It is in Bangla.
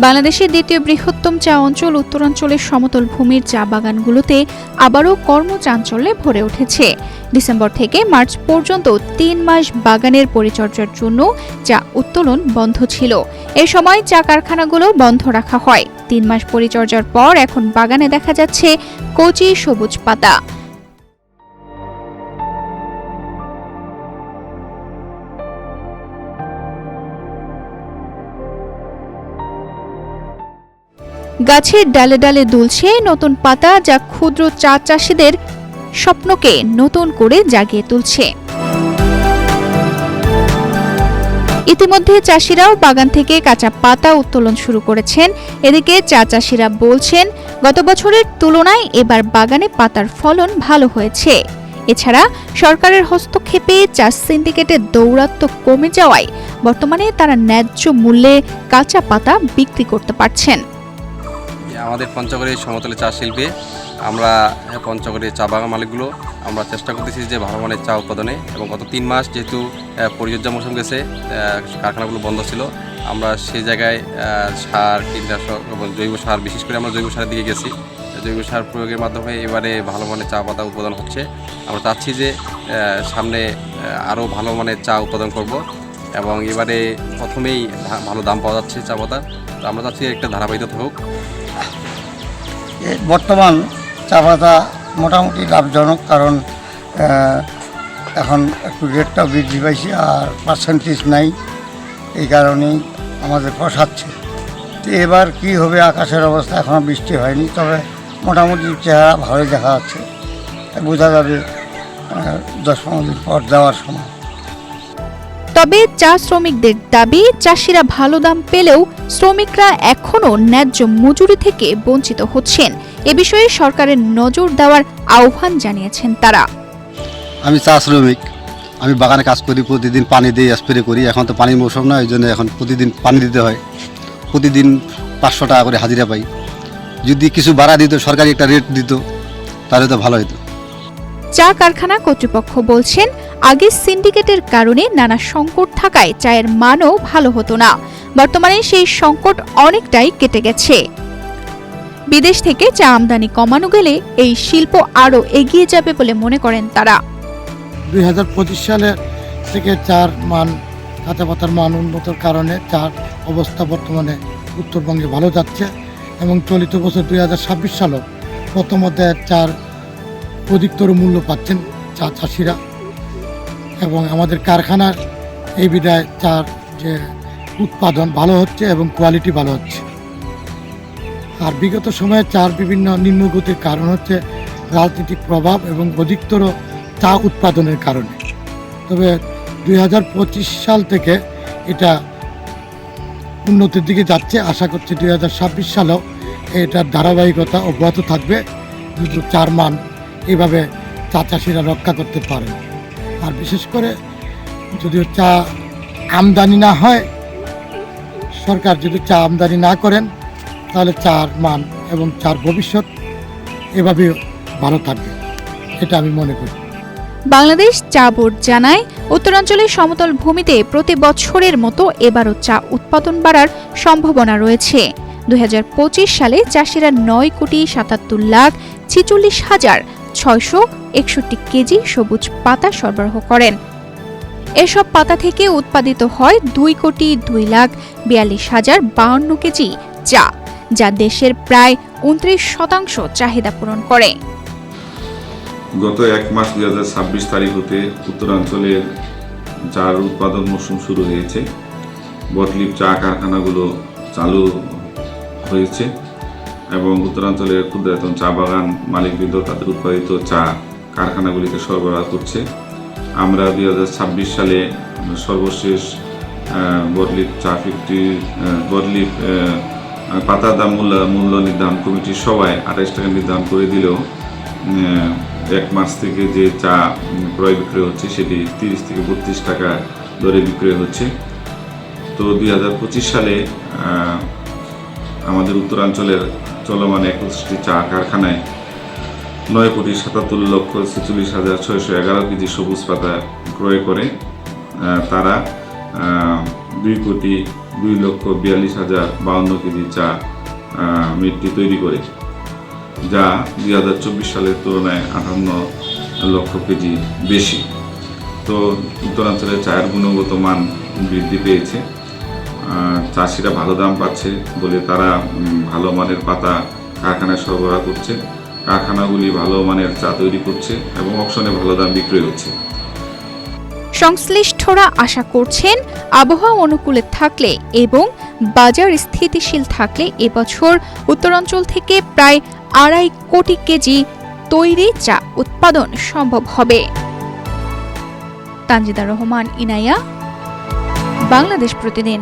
বাংলাদেশের দ্বিতীয় বৃহত্তম চা অঞ্চল উত্তরাঞ্চলের সমতল ভূমির চা বাগানগুলোতে আবারও কর্মচাঞ্চল্যে ভরে উঠেছে। ডিসেম্বর থেকে মার্চ পর্যন্ত ৩ মাস বাগানের পরিচর্যার জন্য চা উত্তোলন বন্ধ ছিল। এ সময় চা কারখানাগুলো বন্ধ রাখা হয়। ৩ মাস পরিচর্যার পর এখন বাগানে দেখা যাচ্ছে কচি সবুজ পাতা। গাছের ডালে ডালে দুলছে নতুন পাতা, যা ক্ষুদ্র চা চাষিদের স্বপ্নকে নতুন করে জাগিয়ে তুলছে। ইতিমধ্যে চাষিরাও বাগান থেকে কাঁচা পাতা উত্তোলন শুরু করেছেন। এদিকে চা চাষিরা বলছেন, গত বছরের তুলনায় এবার বাগানে পাতার ফলন ভালো হয়েছে। এছাড়া সরকারের হস্তক্ষেপে চা সিন্ডিকেটের দৌরাত্ম্য কমে যাওয়ায় বর্তমানে তারা ন্যায্য মূল্যে কাঁচা পাতা বিক্রি করতে পারছেন। আমাদের পঞ্চগড়ের সমতলে চা শিল্পে আমরা পঞ্চগড়ের চা বাগান মালিকগুলো আমরা চেষ্টা করতেছি যে ভালো মানের চা উৎপাদনে, এবং গত 3 মাস যেহেতু পরিচর্যা মৌসুম গেছে, কারখানাগুলো বন্ধ ছিল, আমরা সেই জায়গায় সার, কীটনাশক এবং জৈব সার, বিশেষ করে আমরা জৈব সারের দিকে গেছি। জৈব সার প্রয়োগের মাধ্যমে এবারে ভালো মানের চা পাতা উৎপাদন হচ্ছে। আমরা চাচ্ছি যে সামনে আরও ভালো মানের চা উৎপাদন করব, এবং এবারে প্রথমেই ভালো দাম পাওয়া যাচ্ছে চা পাতা। তো আমরা চাচ্ছি একটা ধারাবাহিকতা হোক। বর্তমান চা পাতা মোটামুটি লাভজনক, কারণ এখন একটু রেটটা বৃদ্ধি পাইছে আর পার্সেন্টেজ নাই, এই কারণেই আমাদের পোষাচ্ছে। তো এবার কী হবে আকাশের অবস্থা, এখনও বৃষ্টি হয়নি, তবে মোটামুটি চেহারা ভালোই দেখা যাচ্ছে। বোঝা যাবে 10-15 দিন পর দেওয়ার সময়। তবে চা শ্রমিকদের দাবি, চাষিরা ভালো দাম পেলেও শ্রমিকরা এখনো ন্যায্য মজুরি থেকে বঞ্চিত হচ্ছেন। এ বিষয়ে সরকারের নজর দেওয়ার আহ্বান জানিয়েছেন তারা। আমি চা শ্রমিক, আমি বাগানে কাজ করি, প্রতিদিন পানি দিয়ে স্প্রে করি। এখন তো পানির মৌসুম না, এই জন্য এখন প্রতিদিন পানি দিতে হয়। প্রতিদিন 500 টাকা করে হাজিরা পাই। যদি কিছু ভাড়া দিত, সরকারি একটা রেট দিত, তাহলে তো ভালো হতো। চা কারখানা কর্তৃপক্ষ বলছেন, আগে সিন্ডিকেটের কারণে নানা সংকট থাকায় চায়ের মানও ভালো হতো না। বর্তমানে সেই সংকট অনেকটাই কেটে গেছে। বিদেশ থেকে চা আমদানি কমানো গেলে এই শিল্প আরও এগিয়ে যাবে বলে মনে করেন তারা। 2025 সালে থেকে চার মান, কাঁচা পাতার মান উন্নতির কারণে চার অবস্থা বর্তমানে উত্তরবঙ্গে ভালো যাচ্ছে, এবং চলিত বছর 2026 সালও প্রথম অধ্যায়ের চার অধিকতর মূল্য পাচ্ছেন চা চাষিরা, এবং আমাদের কারখানার এই বিধায় চার যে উৎপাদন ভালো হচ্ছে এবং কোয়ালিটি ভালো হচ্ছে। আর বিগত সময়ে চার বিভিন্ন নিম্নগতির কারণ হচ্ছে রাজনৈতিক প্রভাব এবং অধিকতর চা উৎপাদনের কারণে। তবে 2025 সাল থেকে এটা উন্নতির দিকে যাচ্ছে। আশা করছি 2026 সালেও এটার ধারাবাহিকতা অব্যাহত থাকবে, যদি চার মান এভাবে চা চাষিরা রক্ষা করতে পারেন। আর বিশেষ করে যদি চা আমদানি না হয়, সরকার যদি চা আমদানি না করেন, তাহলে চার মান এবং চার ভবিষ্যৎ এভাবে ভালো থাকবে, এটা আমি মনে করি। বাংলাদেশ চা বোর্ড জানায়, উত্তরাঞ্চলের সমতল ভূমিতে প্রতি বছরের মতো এবারও চা উৎপাদন বাড়ার সম্ভাবনা রয়েছে। 2025 সালে চাষিরা 9,77,46,661 কেজি সবুজ পাতা সরবরাহ করেন। এসব পাতা থেকে উৎপাদিত হয় 2,02,42,052 কেজি চা, যা দেশের প্রায় 29% চাহিদা পূরণ করে। গত 1 মাস 2026 তারিখ হতে উত্তরাঞ্চলের চার উৎপাদন মৌসুম শুরু হয়েছে। বটলিপ চা কারখানাগুলো চালু হয়েছে, এবং উত্তরাঞ্চলের ক্ষুদ্রায়তন চা বাগান মালিকবৃন্দ তাদের উৎপাদিত চা কারখানাগুলিতে সরবরাহ করছে। আমরা 2026 সালে সর্বশেষ বটলিপ চা বটলিপ পাতার দাম মূল্য নির্ধারণ কমিটির সভায় 28 টাকা নির্ধারণ করে দিলেও 1 মাস থেকে যে চা ক্রয় বিক্রয় হচ্ছে সেটি 30 থেকে 32 টাকা দরে বিক্রয় হচ্ছে। তো 2025 সালে আমাদের উত্তরাঞ্চলের চলমান 21টি চা কারখানায় 9,77,46,611 কেজি সবুজ পাতা ক্রয় করে তারা 2,02,42,052 কেজি চা মিলটি তৈরি করে, যা 2024 সালের তুলনায় 58 লক্ষ কেজি বেশি। তো উত্তরাঞ্চলের চায়ের গুণগত মান বৃদ্ধি পেয়েছে, চাষিরা ভালো দাম পাচ্ছে বলে তারা ভালো মানের পাতা কারখানায় সরবরাহ করছে, কারখানাগুলি ভালো মানের চা তৈরি করছে এবং অকশনে ভালো দাম বিক্রয় হচ্ছে। সংশ্লিষ্টরা আশা করছেন আবহাওয়া অনুকূলে থাকলে এবং বাজার স্থিতিশীল থাকলে এবছর উত্তরাঞ্চল থেকে প্রায় 2.5 কোটি কেজি তৈরি চা উৎপাদন সম্ভব হবে। তানজিদা রহমান, ইনায়া, বাংলাদেশ প্রতিদিন।